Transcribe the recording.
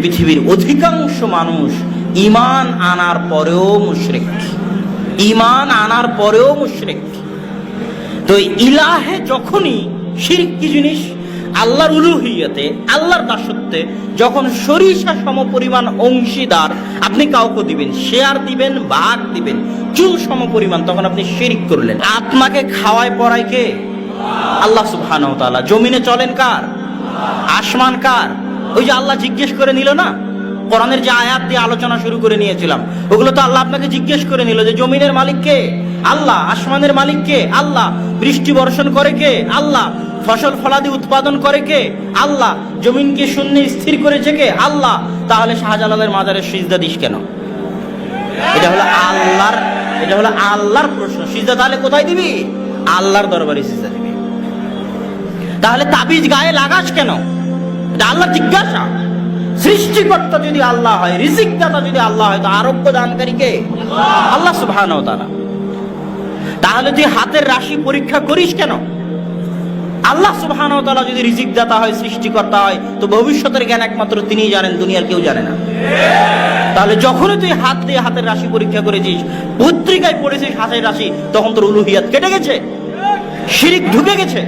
পৃথিবীর অধিকাংশ মানুষ ঈমান আনার পরেও মুশরিক, ঈমান আনার পরেও মুশরিক। তো ইলাহে যখনই শিরক কি জিনিস, আল্লাহর উলুহিয়তে, আল্লাহর দাসত্বে যখন সরিষা সমপরিমাণ অংশীদার আপনি কাউকে দিবেন, শেয়ার দিবেন, ভাগ দিবেন, চুল সমপরিমাণ, তখন আপনি শিরক করলেন। আত্মাকে খাওয়ায় পড়ায় কে? আল্লাহ সুবহানাহু ওয়া তাআলা। জমিনে চলেন কার? আসমান কার? ওই যে আল্লাহ জিজ্ঞেস করে নিল না, কোরআনের যে আয়াত দিয়ে আলোচনা শুরু করে নিয়েছিলাম, ওগুলো তো আল্লাহ আপনাকে জিজ্ঞেস করে নিল যে জমিনের মালিক কে? আল্লাহ। আসমানের মালিক কে? আল্লাহ। বৃষ্টি বর্ষণ করে কে? আল্লাহ। ফসল ফলাদি উৎপাদন করে কে? আল্লাহ। জমিনকে শূন্যে স্থির করেছে কে? আল্লাহ। তাহলে শাহজালালের মাজারে সিজদা দিস কেন? এটা হলো আল্লাহর প্রশ্ন। সিজদা তাহলে কোথায় দিবি? আল্লাহর দরবারে সিজদা দিবি। তাহলে তাবিজ গায়ে লাগাস কেন? এটা আল্লাহ জিজ্ঞাসা। সৃষ্টিকর্তা যদি আল্লাহ হয়, রিজিক দাতা যদি আল্লাহ হয়, তো আরোগ্য দানকারী কে? আল্লাহ সুবহানাহু ওয়া তাআলা। তাহলে তুই হাতের রাশি পরীক্ষা করিস কেন? আল্লাহ সুবহানাহু ওয়া তাআলা যদি রিজিক দাতা হয়, সৃষ্টিকর্তা হয়, তো ভবিষ্যতের জ্ঞান একমাত্র তিনিই জানেন, দুনিয়ার কেউ জানে না। তাহলে যখনই তুই হাত দিয়ে হাতের রাশি পরীক্ষা করেছিস, পত্রিকায় পড়েছিস হাতের রাশি, তখন তোর উলুহিয়াত কেটে গেছে, শিরক ঢুকে গেছে।